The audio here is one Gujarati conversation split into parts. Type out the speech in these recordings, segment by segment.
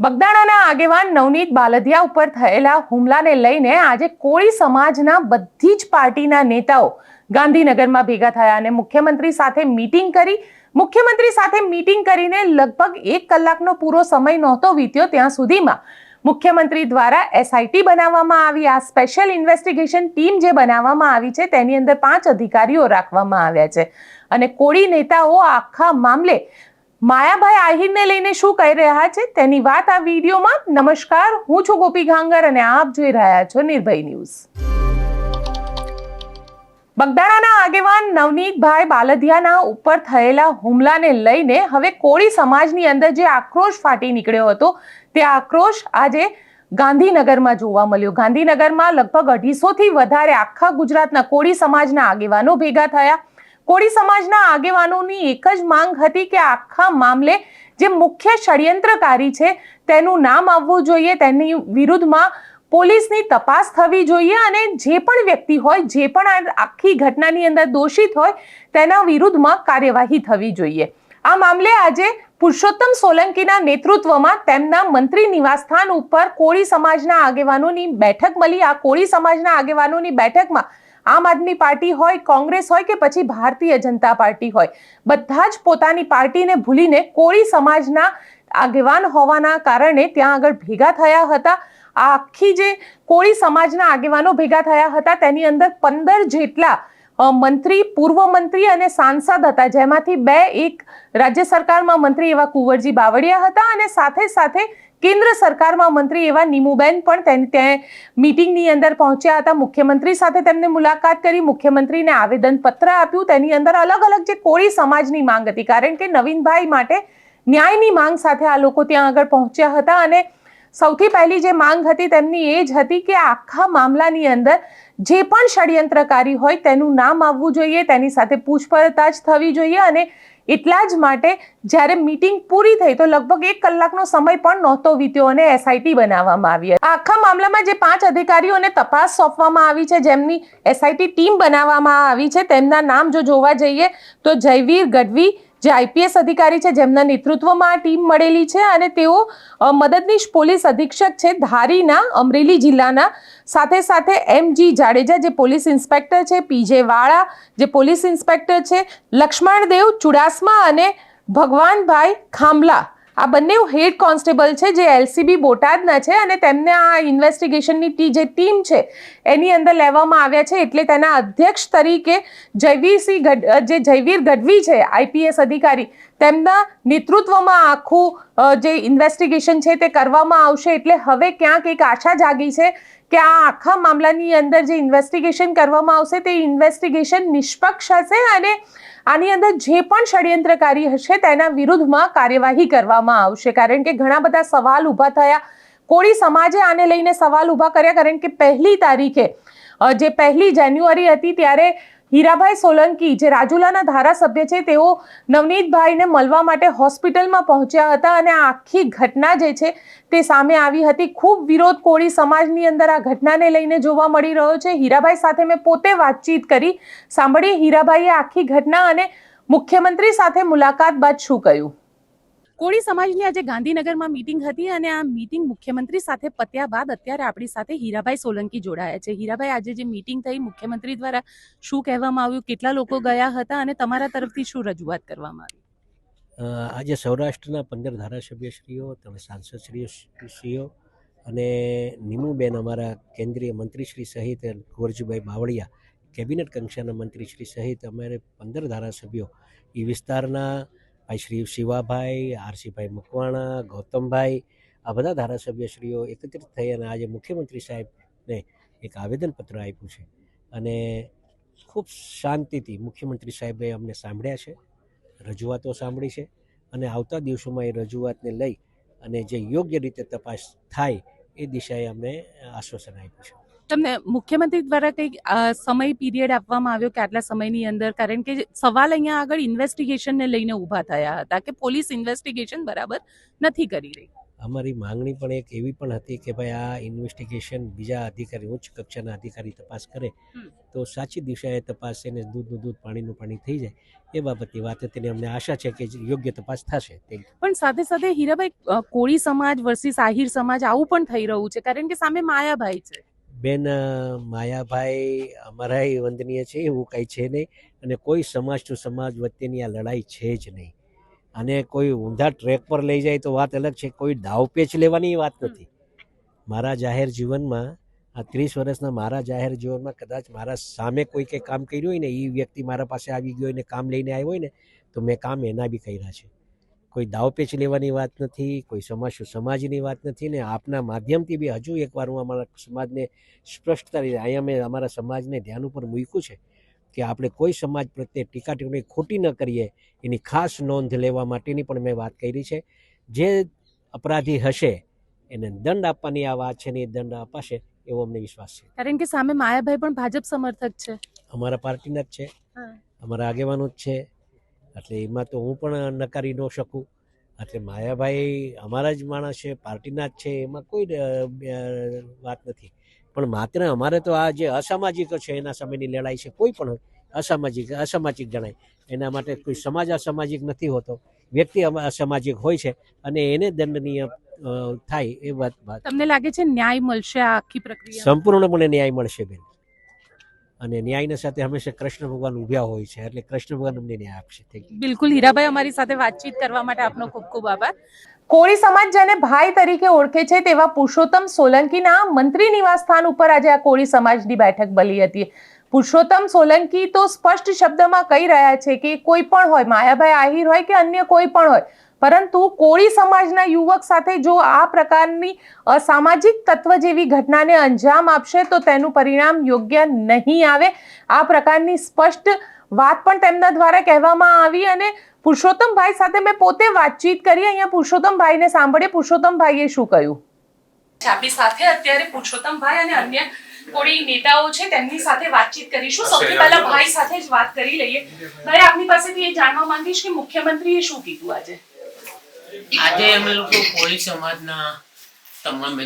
બગદાણાના આગેવાન નવનીત બાલદિયા ઉપર થયેલા હુમલાને લઈને આજે કોળી સમાજના બધી જ પાર્ટીના નેતાઓ ગાંધીનગરમાં ભેગા થયા અને મુખ્યમંત્રી સાથે મીટિંગ કરી. મુખ્યમંત્રી સાથે મીટિંગ કરીને લગભગ 1 કલાકનો પૂરો સમય નહોતો વીત્યો ત્યાં સુધીમાં મુખ્યમંત્રી દ્વારા એસઆઈટી બનાવવામાં આવી. આ સ્પેશિયલ ઇન્વેસ્ટિગેશન ટીમ જે બનાવવામાં આવી છે તેની અંદર 5 અધિકારીઓ રાખવામાં આવ્યા છે અને કોળી નેતાઓ આખા મામલે માયાભાઈ આહિરને લઈને શું કહી રહ્યા છે તેની વાત આ વિડીયોમાં. નમસ્કાર, હું છું ગોપી ઘાંગર અને આપ જોઈ રહ્યા છો નિર્ભય ન્યૂઝ. બગદાણાના આગેવાન નવનીતભાઈ બાલદિયાના ઉપર થયેલા હુમલાને લઈને હવે કોળી સમાજની અંદર જે આક્રોશ ફાટી નીકળ્યો હતો તે આક્રોશ આજે ગાંધીનગરમાં જોવા મળ્યો. ગાંધીનગરમાં લગભગ 250 થી વધારે આખા ગુજરાતના કોળી સમાજના આગેવાનો ભેગા થયા. કોળી સમાજના આગેવાનોની એક જ માંગ હતી કે આખા મામલે જે મુખ્ય ષડયંત્રકારી છે તેનું નામ આવવું જોઈએ, તેની વિરુદ્ધમાં પોલીસની તપાસ થવી જોઈએ અને જે પણ વ્યક્તિ હોય, જે પણ આખી ઘટનાની અંદર દોષિત હોય તેના વિરુદ્ધમાં કાર્યવાહી થવી જોઈએ. આ મામલે આજે પુરુષોત્તમ સોલંકીના નેતૃત્વમાં તેમના મંત્રી નિવાસસ્થાન ઉપર કોળી સમાજના આગેવાનોની બેઠક મળી. આ કોળી સમાજના આગેવાનોની બેઠકમાં આમ આદમી પાર્ટી હોય, કોંગ્રેસ હોય કે પછી ભારતીય જનતા પાર્ટી હોય, બધા જ પોતાની પાર્ટીને ભૂલીને કોળી સમાજના આગેવાન હોવાના કારણે ત્યાં આગળ ભેગા થયા હતા. આ આખી જે કોળી સમાજના આગેવાનો ભેગા થયા હતા તેની અંદર 15 જેટલા મંત્રી, પૂર્વ મંત્રી અને સાંસદ હતા, જેમાંથી 2 એક રાજ્ય સરકારમાં મંત્રી એવા કુંવરજી બાવળિયા હતા અને સાથે સાથે કેન્દ્ર સરકારમાં મંત્રી એવા નીમુબેન પણ ત્યાં મીટિંગની અંદર પહોંચ્યા હતા. મુખ્યમંત્રી સાથે તેમને મુલાકાત કરી, મુખ્યમંત્રીને આવેદનપત્ર આપ્યું. તેની અંદર અલગ અલગ જે કોળી સમાજની માંગ હતી, કારણ કે નવીનભાઈ માટે ન્યાયની માંગ સાથે આ લોકો ત્યાં આગળ પહોંચ્યા હતા અને સૌથી પહેલી જે માંગ હતી તેમની એ જ હતી કે આખા મામલાની અંદર જે પણ ષડયંત્રકારી હોય તેનું નામ આવવું જોઈએ, તેની સાથે પૂછપરછ થવી જોઈએ અને એટલા જ માટે જ્યારે મીટિંગ પૂરી થઈ તો લગભગ 1 કલાકનો સમય પણ નહોતો વીત્યો અને એસઆઈટી બનાવવામાં આવી. આખા મામલામાં જે 5 અધિકારીઓને તપાસ સોંપવામાં આવી છે, જેમની એસઆઈટી ટીમ બનાવવામાં આવી છે, તેમના નામ જો જોવા જઈએ તો જયવીર ગઢવી જે આઈપીએસ અધિકારી છે, જેમના નેતૃત્વમાં આ ટીમ મળેલી છે અને તેઓ મદદનીશ પોલીસ અધિક્ષક છે ધારીના, અમરેલી જિલ્લાના. સાથે સાથે એમજી જાડેજા જે પોલીસ ઇન્સ્પેક્ટર છે, પીજે વાળા જે પોલીસ ઇન્સ્પેક્ટર છે, લક્ષ્મણદેવ ચુડાસમા અને ભગવાનભાઈ ખાંભલા આ બંને હેડ કોન્સ્ટેબલ છે જે એલસીબી બોટાદના છે અને તેમને આ ઇન્વેસ્ટિગેશનની જે ટીમ છે એની અંદર લેવામાં આવ્યા છે. એટલે તેના અધ્યક્ષ તરીકે જયવીર ગઢવી છે આઈપીએસ અધિકારી, તેમના નેતૃત્વમાં આખું જે ઇન્વેસ્ટિગેશન છે તે કરવામાં આવશે. એટલે હવે ક્યાંક એક આશા જાગી છે કે આ આખા મામલાની અંદર જે ઇન્વેસ્ટિગેશન કરવામાં આવશે તે ઇન્વેસ્ટિગેશન નિષ્પક્ષ હશે અને આની અંદર જે પણ ષડયંત્રકારી હશે તેના વિરુદ્ધમાં કાર્યવાહી કરવામાં આવશે. કારણ કે ઘણા બધા સવાલ ઊભા થયા, કોળી સમાજે આને લઈને સવાલ ઊભા કર્યા, કારણ કે 1 તારીખે જે 1 જાન્યુઆરી હતી ત્યારે હીરાભાઈ સોલંકી જે રાજુલાના ધારાસભ્ય છે તેઓ નવનીતભાઈને મળવા માટે હોસ્પિટલમાં પહોંચ્યા હતા અને આ આખી ઘટના જે છે તે સામે આવી હતી. ખૂબ વિરોધ કોળી સમાજની અંદર આ ઘટનાને લઈને જોવા મળી રહ્યો છે. હીરાભાઈ સાથે મેં પોતે વાતચીત કરી, સાંભળીએ હીરાભાઈએ આખી ઘટના અને મુખ્યમંત્રી સાથે મુલાકાત બાદ શું કહ્યું. કોળી સમાજની આજે ગાંધીનગરમાં મીટિંગ હતી અને આ મીટિંગ મુખ્યમંત્રી સાથે પત્યા બાદ અત્યારે આપણી સાથે હીરાભાઈ સોલંકી જોડાયા છે. હીરાભાઈ, આજે જે મીટિંગ થઈ મુખ્યમંત્રી દ્વારા શું કહેવામાં આવ્યું, કેટલા લોકો ગયા હતા અને તમારા તરફથી શું રજૂઆત કરવામાં આવી? આજે સૌરાષ્ટ્રના 15 ધારાસભ્યશ્રીઓ, તમે સાંસદશ્રીઓ અને નીમુબેન અમારા કેન્દ્રીય મંત્રીશ્રી સહિત કુંવરજીભાઈ બાવળિયા કેબિનેટ કક્ષાના મંત્રીશ્રી સહિત અમારે 15 ધારાસભ્યો એ વિસ્તારના ભાઈ શ્રી શિવાભાઈ, આરસીભાઈ મકવાણા, ગૌતમભાઈ, આ બધા ધારાસભ્યશ્રીઓ એકત્રિત થઈ અને આજે મુખ્યમંત્રી સાહેબને એક આવેદનપત્ર આપ્યું છે અને ખૂબ શાંતિથી મુખ્યમંત્રી સાહેબે અમને સાંભળ્યા છે, રજૂઆતો સાંભળી છે અને આવતા દિવસોમાં એ રજૂઆતને લઈ અને જે યોગ્ય રીતે તપાસ થાય એ દિશાએ અમને આશ્વાસન આપ્યું છે. તમને મુખ્યમંત્રી દ્વારા કંઈક સમય પીરિયડ આપવામાં આવ્યો કે આટલા સમયની અંદર? કારણ કે સવાલ અહીંયા આગળ ઇન્વેસ્ટિગેશનને લઈને ઊભા થયા હતા કે પોલીસ ઇન્વેસ્ટિગેશન બરાબર નથી કરી રહી. અમારી માંગણી પણ એક એવી પણ હતી કે ભાઈ આ ઇન્વેસ્ટિગેશન બીજા અધિકારી ઉચ્ચ કક્ષાના અધિકારી તપાસ કરે તો સાચી દિશાએ તપાસ એને દૂધનું દૂધ પાણીનું પાણી થઈ જાય એ બાબતની વાત હતી. અમને આશા છે કે યોગ્ય તપાસ થશે. પણ સાથે સાથે હીરાભાઈ, કોળી સમાજ વર્સિસ આહિર સમાજ આવું પણ થઈ રહ્યું છે, કારણ કે સામે માયાભાઈ છે. બેન, માયાભાઈ અમારા વંદનીય છે, એવું કંઈ છે નહીં. અને કોઈ સમાજ ટુ સમાજ વચ્ચેની આ લડાઈ છે જ નહીં. અને કોઈ ઊંધા ટ્રેક પર લઈ જાય તો વાત અલગ છે, કોઈ દાવપેચ લેવાની વાત નથી. મારા જાહેર જીવનમાં આ 30 વર્ષના મારા જાહેર જીવનમાં કદાચ મારા સામે કોઈ કંઈ કામ કર્યું હોય ને, એ વ્યક્તિ મારા પાસે આવી ગયો હોય ને કામ લઈને આવ્યો હોય ને, તો મેં કામ એના બી કર્યા છે. કોઈ દાવપેચ લેવાની વાત નથી, કોઈ સમાજની વાત નથી. ને આપના માધ્યમથી બી હજુ એકવાર હું અમારા સમાજને સ્પષ્ટતા રીતે અહીંયા મેં અમારા સમાજને ધ્યાન ઉપર મૂક્યું છે કે આપણે કોઈ સમાજ પ્રત્યે ટીકા ટિપ્પણી ખોટી ન કરીએ, એની ખાસ નોંધ લેવા માટેની પણ મેં વાત કરી છે. જે અપરાધી હશે એને દંડ આપવાની આ વાત છે ને, એ દંડ અપાશે એવો અમને વિશ્વાસ છે. કારણ કે સામે માયાભાઈ પણ ભાજપ સમર્થક છે, અમારા પાર્ટીના જ છે, અમારા આગેવાનો જ છે, એટલે એમાં તો હું પણ નકારી ન શકું. એટલે માયાભાઈ અમારા જ માણસ છે, પાર્ટીના જ છે, એમાં કોઈ વાત નથી. પણ માત્ર અમારે તો આ જે અસામાજિકો છે એના સામેની લડાઈ છે. કોઈ પણ અસામાજિક ગણાય, એના માટે કોઈ સમાજ અસામાજિક નથી હોતો, વ્યક્તિ અસામાજિક હોય છે અને એને દંડનીય થાય એ વાત. તમને લાગે છે ન્યાય મળશે આ આખી પ્રક્રિયા? સંપૂર્ણપણે ન્યાય મળશે બેન. અને ન્યાયના સાથે હંમેશા કૃષ્ણ ભગવાન ઉભ્યા હોય છે, એટલે કૃષ્ણ ભગવાન અમને ન્યાય આપશે. બિલકુલ હીરાભાઈ, અમારી સાથે વાતચીત કરવા માટે આપનો ખૂબ ખૂબ આભાર. કોળી સમાજ જેને ભાઈ તરીકે ઓળખે છે તેવા પુરુષોત્તમ સોલંકીના મંત્રી નિવાસ સ્થાન ઉપર આજે આ કોળી સમાજની બેઠક મળી હતી. પુરુષોત્તમ સોલંકી તો સ્પષ્ટ શબ્દમાં કહી રહ્યા છે કે કોઈ પણ હોય, માયાભાઈ આહિર હોય કે અન્ય કોઈ પણ હોય, પરંતુ કોળી સમાજના યુવક સાથે જો આ પ્રકારની અસામાજિક તત્વ જેવી ઘટનાને અંજામ આપશે તો તેનું પરિણામ યોગ્ય નહીં આવે. આ પ્રકારની સ્પષ્ટ વાત પણ તેમના દ્વારા કહેવામાં આવી. અને પુરુષોત્તમભાઈ સાથે મેં પોતે વાતચીત કરી. અહીંયા પુરુષોત્તમભાઈને સાંભળીએ પુરુષોત્તમભાઈએ શું કહ્યું. આપણી સાથે અત્યારે પુરુષોત્તમભાઈ અને અન્ય કોળી નેતાઓ છે, તેમની સાથે વાતચીત કરીશું. સૌથી પહેલા ભાઈ સાથે જ વાત કરી લઈએ. ભાઈ, આપની પાસેથી એ જાણવા માંગીશ કે મુખ્યમંત્રીએ શું કીધું આજે? આજે અમે લોકો કોળી સમાજના તમામ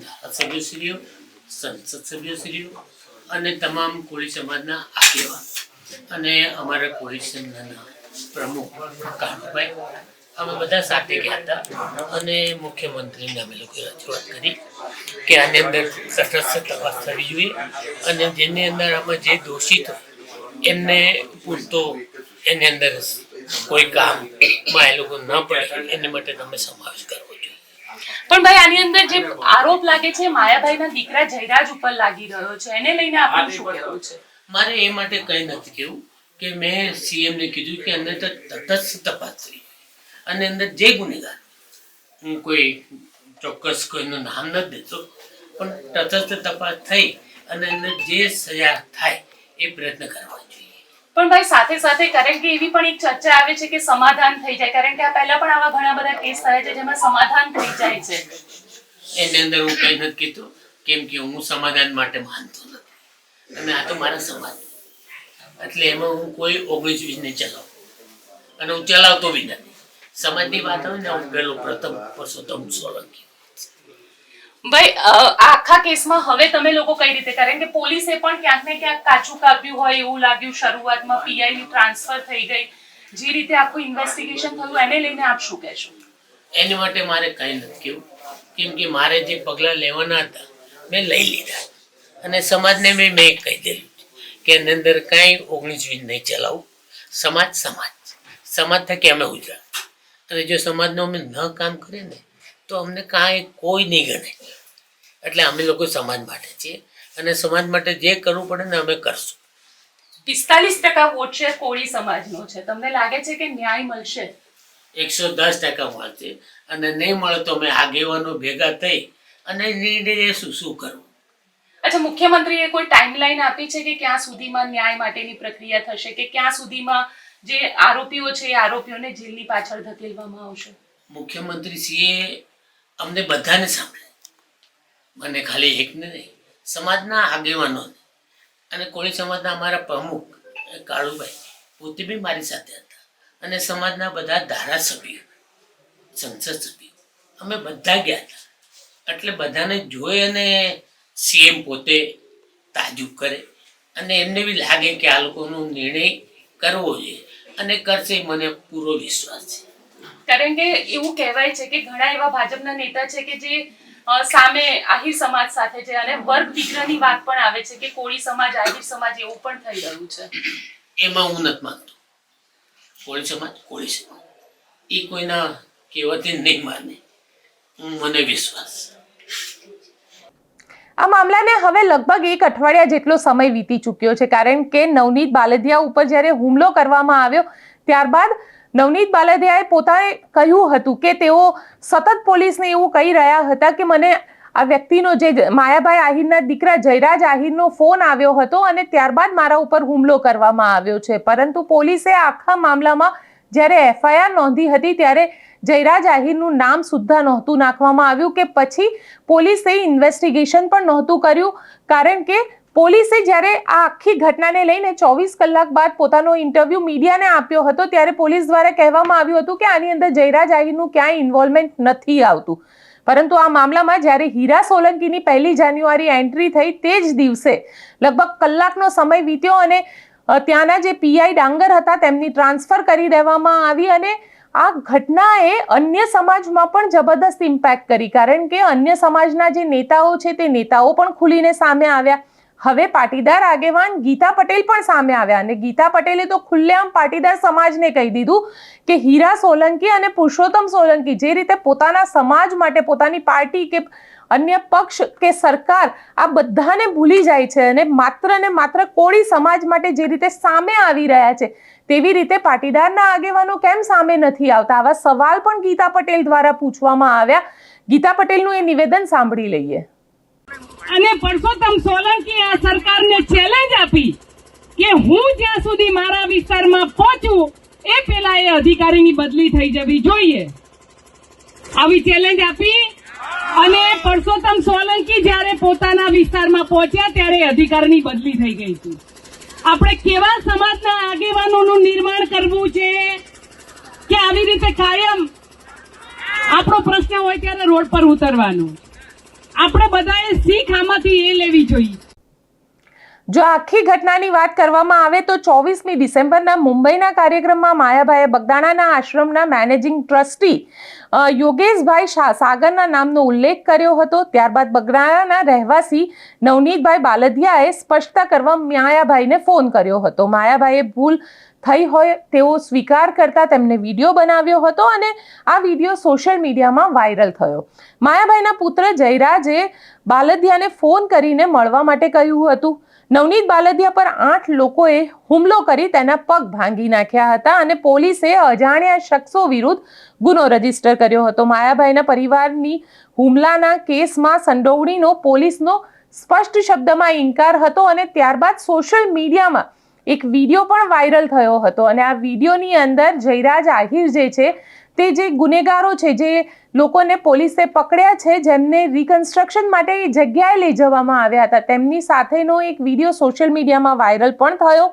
ધારાસભ્યશ્રીઓ, સંસદ સભ્યશ્રીઓ અને તમામ કોળી સમાજના આગેવાન અને અમારા કોળી સમાજના પ્રમુખ કાનુભાઈ, અમે બધા સાથે ગયા હતા. અને મુખ્યમંત્રીને અમે લોકોએ રજૂઆત કરી કે આની અંદર તટસ્થ તપાસ થવી જોઈએ અને જેની અંદર આમાં જે દોષિત હોય એમને પૂરતો એની અંદર કોઈ કામમાં એ લોકો ન પડે એને માટે તમે સમાવેશ કરવો જોઈએ. પણ ભાઈ, આની અંદર જે આરોપ લાગે છે માયાભાઈના દીકરા જયરાજ ઉપર લાગી રહ્યો છે, એને લઈને આપનું શું કહેવું છે? મારે એ માટે કંઈ નથી કહેવું કે મેં સીએમને કીધું કે અંદર તો તટસ્થ તપાસ થઈ અને અંદર જે ગુનેગાર, હું કોઈ ચોક્કસ કોઈનું નામ નથી દેતો, પણ તટસ્થ તપાસ થઈ અને અંદર જે સજા થાય એ પ્રયત્ન કરવા જોઈએ. પણ ભાઈ, સાથે સાથે કારણ કે એવી પણ એક ચર્ચા આવે છે કે સમાધાન થઈ જાય, કારણ કે આ પહેલા પણ આવા ઘણા બધા કેસ થયા છે જેમાં સમાધાન થઈ જાય છે. એની અંદર હું કંઈ નથી કીધું, કેમ કે હું સમાધાન માટે માનતો નથી અને આ તો મારા સમાજ, એટલે એમાં હું કોઈ 19-20 નહીં ચલાવું અને હું ચલાવતો બી નથી. સમાજની વાત હોય ને, હું પેલો પ્રથમ પુરુષોત્તમ સોલંકી. ભાઈ, આ આખા કેસમાં હવે તમે લોકો કઈ રીતે, કારણ કે પોલીસે પણ ક્યાંક ને ક્યાંક કાચું કાપ્યું હોય એવું લાગ્યું શરૂઆતમાં, પીઆઈ ની ટ્રાન્સફર થઈ ગઈ, જે રીતે આખું ઇન્વેસ્ટિગેશન થયું એને લઈને આપ શું કહેશો? એની માટે મારે કંઈ નથી કહેવું, કેમ કે મારે જે પગલાં લેવાના હતા મેં લઈ લીધા અને સમાજને મેં કહી દેલું કે એની અંદર કાંઈ 19-20 નહીં ચલાવું. સમાજ થકી અમે ઉજરા, અને જો સમાજનો અમે ન કામ કરીએ ને તો અમને કાંઈ કોઈ નહીં ગણે. એટલે અમે લોકો સમાજ માટે છીએ અને સમાજ માટે જે કરવું પડે ને અમે કરશું. 45% વોટ શેર કોળી સમાજનો છે. તમને લાગે છે કે ન્યાય મળશે? 110% મળશે અને નહીં મળે તો અમે આગેવાનો ભેગા થઈ અને નિર્ણય લેશું શું કરવું. અચ્છા, મુખ્યમંત્રીએ કોઈ ટાઈમલાઈન આપી છે કે ક્યાં સુધીમાં ન્યાય માટેની પ્રક્રિયા થશે, કે ક્યાં સુધીમાં જે આરોપીઓ છે એ આરોપીઓને જેલની પાછળ ધકેલવામાં આવશે? મુખ્યમંત્રીશ્રીએ અમને બધાને સાંભળે, મને ખાલી એકને નહીં, સમાજના આગેવાનોને અને કોળી સમાજના અમારા પ્રમુખ કાળુભાઈ પોતે બી મારી સાથે હતા અને સમાજના બધા ધારાસભ્યો, સંસદ સભ્યો અમે બધા ગયા હતા. એટલે બધાને જોઈ અને સીએમ પોતે તાજુબ કરે અને એમને બી લાગે કે આ લોકોનો નિર્ણય કરવો જોઈએ અને કરશે, મને પૂરો વિશ્વાસ છે. કારણ કે એવું કહેવાય છે કે ઘણા એવા ભાજપના નેતા છે કે જે સામે આહિર સમાજ સાથે છે અને વર્ગ વિગ્રહની વાત પણ આવે છે કે કોળી સમાજ આહિર સમાજ એવું પણ થઈ રહ્યું છે. એમાં હું નથી માનતો. કોળી સમાજ એ કોઈના કહેવાથી નહીં માને, મને વિશ્વાસ. આ મામલાને હવે લગભગ 1 અઠવાડિયા જેટલો સમય વીતી ચૂક્યો છે, કારણ કે નવનીત બાલદિયા ઉપર જ્યારે હુમલો કરવામાં આવ્યો ત્યારબાદ નવનીત બાલદિયાએ પોતાએ કહ્યું હતું કે તેઓ સતત પોલીસને એવું કહી રહ્યા હતા કે મને આ વ્યક્તિનો જે માયાભાઈ આહિરના દીકરા જયરાજ આહિરનો ફોન આવ્યો હતો અને ત્યારબાદ મારા ઉપર હુમલો કરવામાં આવ્યો છે. પરંતુ પોલીસે આખા મામલામાં જ્યારે એફઆઈઆર નોંધી હતી ત્યારે જયરાજ આહિરનું નામ સુદ્ધા નહોતું નાખવામાં આવ્યું કે પછી પોલીસે ઇન્વેસ્ટિગેશન પણ નહોતું કર્યું, કારણ કે પોલીસે જ્યારે આ આખી ઘટનાને લઈને 24 કલાક બાદ પોતાનો ઇન્ટરવ્યૂ મીડિયાને આપ્યો હતો ત્યારે પોલીસ દ્વારા કહેવામાં આવ્યું હતું કે આની અંદર જયરાજ આહિરનું ક્યાંય ઇન્વોલ્વમેન્ટ નથી આવતું. પરંતુ આ મામલામાં જ્યારે હીરા સોલંકીની 1 જાન્યુઆરી એન્ટ્રી થઈ તે જ દિવસે લગભગ કલાકનો સમય વીત્યો અને ત્યાંના જે પીઆઈ ડાંગર હતા તેમની ટ્રાન્સફર કરી દેવામાં આવી અને આ ઘટનાએ અન્ય સમાજમાં પણ જબરદસ્ત ઇમ્પેક્ટ કરી, કારણ કે અન્ય સમાજના જે નેતાઓ છે તે નેતાઓ પણ ખુલીને સામે આવ્યા. હવે પાટીદાર આગેવાન ગીતા પટેલ પણ સામે આવ્યા અને ગીતા પટેલે તો ખુલ્લેઆમ પાટીદાર સમાજને કહી દીધું કે હીરા સોલંકી અને પુરુષોત્તમ સોલંકી જે રીતે પોતાના સમાજ માટે પોતાની પાર્ટી કે અન્ય પક્ષ કે સરકાર આ બધાને ભૂલી જાય છે અને માત્ર કોળી સમાજ માટે જે રીતે સામે આવી રહ્યા છે તેવી રીતે પાટીદારના આગેવાનો કેમ સામે નથી આવતા? આવા સવાલ પણ ગીતા પટેલ દ્વારા પૂછવામાં આવ્યા. ગીતા પટેલનું એ નિવેદન સાંભળી લઈએ. અને પુરુષોત્તમ સોલંકી આ સરકારને ચેલેન્જ આપી કે હું જ્યાં સુધી મારા વિસ્તારમાં પહોંચું એ પહેલા એ અધિકારીની બદલી થઈ જવી જોઈએ. આવી ચેલેન્જ આપી અને પુરુષોત્તમ સોલંકી જ્યારે પોતાના વિસ્તારમાં પહોંચ્યા ત્યારે અધિકારીની બદલી થઈ ગઈ હતી. આપણે કેવા સમાજના આગેવાનોનું નિર્માણ કરવું છે કે આવી રીતે કાયમ આપણો પ્રશ્ન હોય ત્યારે રોડ પર ઉતરવાનું? આપણે બધાએ શીખ આમાંથી એ લેવી જોઈએ. જો આખી ઘટનાની વાત કરવામાં આવે તો 24મી ડિસેમ્બરના મુંબઈના કાર્યક્રમમાં માયાભાઈએ બગદાણાના આશ્રમના મેનેજિંગ ટ્રસ્ટી યોગેશભાઈ સાગરના નામનો ઉલ્લેખ કર્યો હતો. ત્યારબાદ બગદાણાના રહેવાસી નવનીતભાઈ બાલદિયાએ સ્પષ્ટતા કરવા માયાભાઈને ફોન કર્યો હતો. માયાભાઈએ ભૂલ થઈ હોય તેવો સ્વીકાર કરતા તેમને વિડીયો બનાવ્યો હતો અને આ વિડીયો સોશિયલ મીડિયામાં વાયરલ થયો. માયાભાઈના પુત્ર જયરાજે બાલદિયાને ફોન કરીને મળવા માટે કહ્યું હતું. નવનીત બાલદિયા પર 8 લોકોએ હુમલો કરી તેના પગ ભાંગી નાખ્યા હતા અને પોલીસે અજાણ્યા શખ્સો વિરુદ્ધ ગુનો રજીસ્ટર કર્યો હતો. માયાભાઈના પરિવારની હુમલાના કેસમાં સંડોવણીનો પોલીસનો સ્પષ્ટ શબ્દમાં ઇનકાર હતો અને ત્યારબાદ સોશિયલ મીડિયામાં એક વિડીયો પણ વાયરલ થયો હતો અને આ વિડીયોની અંદર જયરાજ આહિર જે છે તે જે ગુનેગારો છે, જે લોકોને પોલીસે પકડ્યા છે, જેમને રિકન્સ્ટ્રક્શન માટે એ જગ્યાએ લઈ જવામાં આવ્યા હતા, તેમની સાથેનો એક વિડીયો સોશિયલ મીડિયામાં વાયરલ પણ થયો.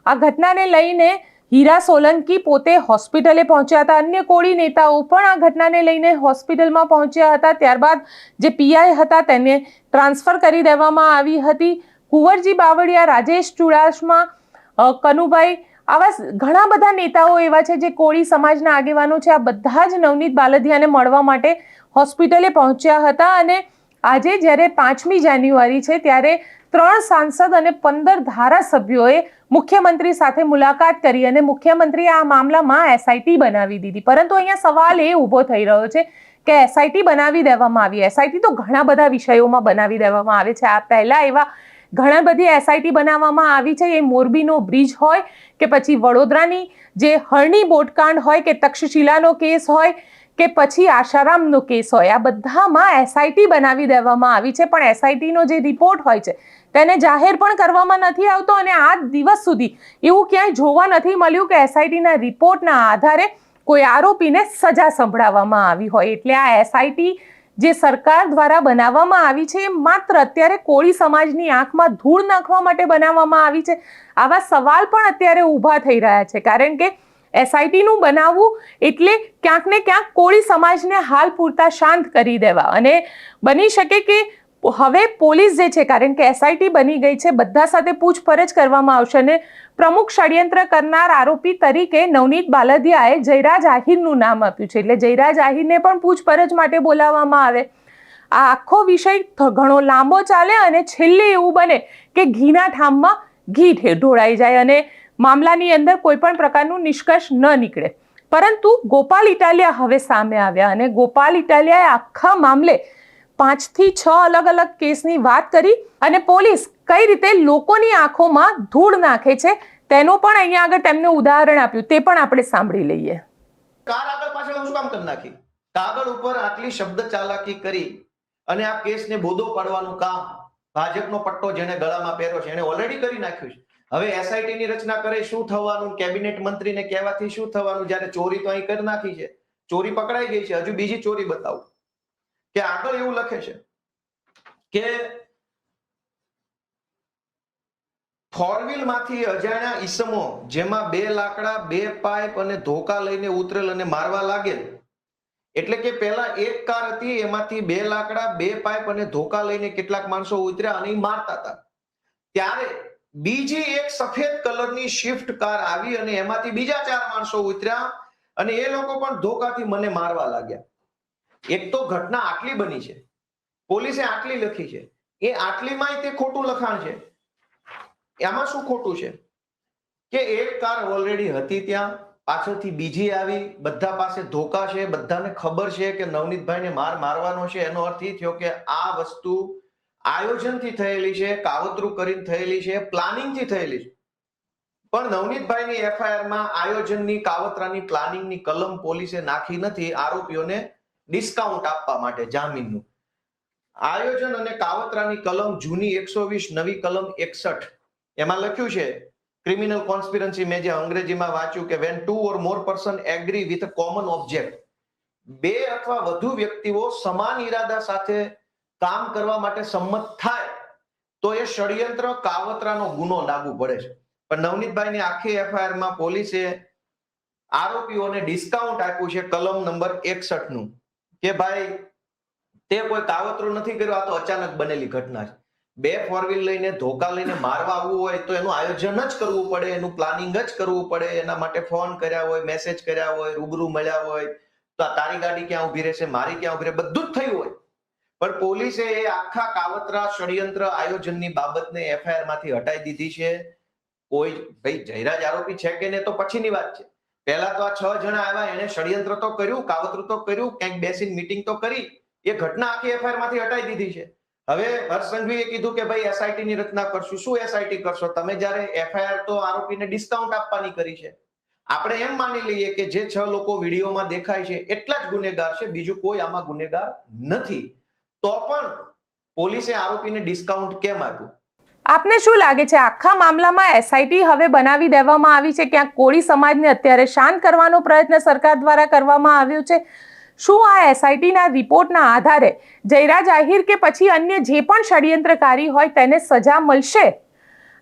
આ ઘટનાને લઈને હીરા સોલંકી પોતે હોસ્પિટલે પહોંચ્યા હતા. અન્ય કોળી નેતાઓ પણ આ ઘટનાને લઈને હોસ્પિટલમાં પહોંચ્યા હતા. ત્યારબાદ જે પીઆઈ હતા તેને ટ્રાન્સફર કરી દેવામાં આવી હતી. કુંવરજી બાવળિયા, રાજેશ ચુડાસમા, કનુભાઈ, આવા ઘણા બધા નેતાઓ એવા છે જે કોળી સમાજના આગેવાનો છે. આ બધા જ નવનીત બાલદિયાને મળવા માટે હોસ્પિટલે પહોંચ્યા હતા અને આજે જ્યારે 5મી જાન્યુઆરી છે ત્યારે 3 સાંસદ અને 15 ધારાસભ્યોએ મુખ્યમંત્રી સાથે મુલાકાત કરી અને મુખ્યમંત્રીએ આ મામલામાં એસઆઈટી બનાવી દીધી. પરંતુ અહીંયા સવાલ એ ઊભો થઈ રહ્યો છે કે એસઆઈટી બનાવી દેવામાં આવી. એસઆઈટી તો ઘણા બધા વિષયોમાં બનાવી દેવામાં આવે છે. આ પહેલા એવા ઘણા બધી એસઆઈટી બનાવવામાં આવી છે. એ મોરબીનો બ્રિજ હોય કે પછી વડોદરાની જે હરણી બોટકાંડ હોય કે તક્ષશિલાનો કેસ હોય કે પછી આશારામનો કેસ હોય, આ બધામાં એસઆઈટી બનાવી દેવામાં આવી છે. પણ એસઆઈટીનો જે રિપોર્ટ હોય છે તેને જાહેર પણ કરવામાં નથી આવતો અને આ દિવસ સુધી એવું ક્યાંય જોવા નથી મળ્યું કે એસઆઈટીના રિપોર્ટના આધારે કોઈ આરોપીને સજા સંભળાવવામાં આવી હોય. એટલે આ એસઆઈટી જે સરકાર દ્વારા બનાવવામાં આવી છે એ માત્ર અત્યારે કોળી સમાજની આંખમાં ધૂળ નાખવા માટે બનાવવામાં આવી છે. આવા સવાલ પણ અત્યારે ઊભા થઈ રહ્યા છે, કારણ કે એસઆઈટીનું બનાવવું એટલે ક્યાંક ને ક્યાંક કોળી સમાજને હાલ પૂરતા શાંત કરી દેવા, અને બની શકે કે હવે પોલીસ જે છે, કારણ કે એસઆઈટી બની ગઈ છે, બધા સાથે પૂછપરછ કરવામાં આવશે અને પ્રમુખ ષડયંત્ર કરનાર આરોપી તરીકે નવનીત બાલદિયાએ જયરાજ આહિરનું નામ આપ્યું છે, એટલે જયરાજ આહિરને પણ પૂછપરછ માટે બોલાવવામાં આવે. આ આખો વિષય ઘણો લાંબો ચાલે અને છેલ્લે એવું બને કે ઘીના ઠામમાં ઘી ઢોળાઈ જાય અને મામલાની અંદર કોઈ પણ પ્રકારનું નિષ્કર્ષ ન નીકળે. પરંતુ ગોપાલ ઇટાલિયા હવે સામે આવ્યા અને ગોપાલ ઇટાલિયાએ આખા મામલે 5 થી 6 અલગ અલગ કેસની વાત કરી અને પોલીસ કઈ રીતે લોકોની આંખોમાં ધૂળ નાખે છે તેનો પણ અહીંયા આગળ તેમને ઉદાહરણ આપ્યું, તે પણ આપણે સાંભળી લઈએ. કાર આગળ પાછળ શું કામ કરી નાખી? કાગળ ઉપર આટલી શબ્દ ચાલાકી કરી અને આ કેસને બોધો પાડવાનું કામ ભાજપનો પટ્ટો જેને ગળામાં પહેર્યો છે એને ઓલરેડી કરી નાખ્યું છે. હવે એસઆઈટી ની રચના કરે શું થવાનું, કેબિનેટ મંત્રીને કહેવાથી શું થવાનું, જ્યારે ચોરી તો અહીં કરી નાખી છે, ચોરી પકડાઈ ગઈ છે, હજુ બીજી ચોરી બતાવું કે આગળ એવું લખે છે કે ફોરવ્હીલ માંથી અજાણ્યા ઈસમો જેમાં 2 લાકડા 2 પાઇપ અને ધોકા લઈને ઉતરેલ અને મારવા લાગેલ. એટલે કે પહેલા એક કાર હતી, એમાંથી 2 લાકડા 2 પાઇપ અને ધોકા લઈને કેટલાક માણસો ઉતર્યા અને મારતા હતા. ત્યારે બીજી એક સફેદ કલરની સ્વિફ્ટ કાર આવી અને એમાંથી બીજા 4 માણસો ઉતર્યા અને એ લોકો પણ ધોકાથી મને મારવા લાગ્યા. એક તો ઘટના આટલી બની છે, પોલીસે આટલી લખી છે, એ આટલીમાં તે ખોટું લખાણ છે. એમાં શું ખોટું છે કે એક કાર ઓલરેડી હતી ત્યાં, પાછળથી બીજી આવી, બધા પાસે ધોકા છે, બધાને ખબર છે કે નવનીતભાઈને મારવાનો છે. એનો અર્થ એ થયો કે આ વસ્તુ આયોજનથી થયેલી છે, કાવતરું કરીને થયેલી છે, પ્લાનિંગથી થયેલી છે. પણ નવનીતભાઈની એફઆઈઆરમાં આયોજનની, કાવતરાની, પ્લાનિંગની કલમ પોલીસે નાખી નથી આરોપીઓને ડિસ્કાઉન્ટ આપવા માટે જામીનનું. આયોજન અને કાવતરાની કલમ જૂની 120, નવી કલમ 61, એમાં લખ્યું છે ક્રિમિનલ કોન્સ્પિરન્સી. મેં જે અંગ્રેજીમાં વાંચ્યું કે when 2 or more person agree with a common object, 2 અથવા વધુ વ્યક્તિઓ સમાન ઈરાદા સાથે કામ કરવા માટે સંમત થાય તો એ ષડયંત્ર કાવતરાનો ગુનો લાગુ પડે છે. પણ નવનીતભાઈની આખી એફઆઈઆરમાં પોલીસે આરોપીઓને ડિસ્કાઉન્ટ આપ્યું છે કલમ નંબર 61 નું કે ભાઈ તે કોઈ કાવતરું નથી કર્યું, આ તો અચાનક બનેલી ઘટના છે. 2 ફોરવ્હીલ લઈને ધોકા લઈને મારવા આવવું હોય તો એનું આયોજન જ કરવું પડે, એનું પ્લાનિંગ જ કરવું પડે, એના માટે ફોન કર્યા હોય, મેસેજ કર્યા હોય, રૂબરૂ મળ્યા હોય, તો આ તારી ગાડી ક્યાં ઉભી રહેશે, મારી ક્યાં ઉભી રહે, બધું જ થયું હોય. પણ પોલીસે એ આખા કાવતરા, ષડયંત્ર, આયોજનની બાબતને એફઆઈઆર માંથી હટાવી દીધી છે. કોઈ ભાઈ જયરાજ આરોપી છે કે નહીં તો પછીની વાત છે. પહેલા તો આ 6 જણા આવ્યા, એને ષડયંત્ર તો કર્યું, કાવતરું તો કર્યું, ક્યાંક બેસીને મીટિંગ તો કરી, એ ઘટના આખી એફઆઈઆર માંથી હટાવી દીધી છે. હવે હર્ષ સંઘવીએ કીધું કે ભાઈ એસઆઈટી ની રચના કરશું. શું એસઆઈટી કરશો તમે, જ્યારે એફઆઈઆર તો આરોપીને ડિસ્કાઉન્ટ આપવાની કરી છે. આપણે એમ માની લઈએ કે જે 6 લોકો વિડીયોમાં દેખાય છે એટલા જ ગુનેગાર છે, બીજું કોઈ આમાં ગુનેગાર નથી, તો પણ પોલીસે આરોપીને ડિસ્કાઉન્ટ કેમ આપ્યું? આપને શું લાગે છે, આખા મામલામાં એસઆઈટી હવે બનાવી દેવામાં આવી છે, ક્યાંક કોળી સમાજને અત્યારે શાંત કરવાનો પ્રયત્ન સરકાર દ્વારા કરવામાં આવ્યો છે? શું આ એસઆઈટીના રિપોર્ટના આધારે જયરાજ આહિર કે પછી અન્ય જે પણ ષડયંત્રકારી હોય તેને સજા મળશે?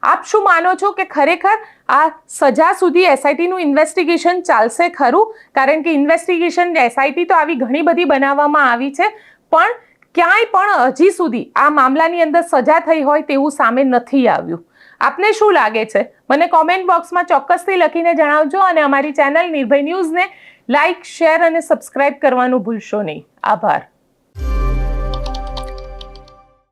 આપ શું માનો છો કે ખરેખર આ સજા સુધી એસઆઈટીનું ઇન્વેસ્ટિગેશન ચાલશે ખરું? કારણ કે ઇન્વેસ્ટિગેશન એસઆઈટી તો આવી ઘણી બધી બનાવવામાં આવી છે, પણ ક્યાંય પણ હજી સુધી આ મામલાની અંદર સજા થઈ હોય તેવું સામે નથી આવ્યું. આપને શું લાગે છે? મને કોમેન્ટ બોક્સમાં ચોક્કસથી લખીને જણાવજો અને અમારી ચેનલ નિર્ભય ન્યૂઝને લાઇક, શેર અને સબસ્ક્રાઇબ કરવાનું ભૂલશો નહીં. આભાર.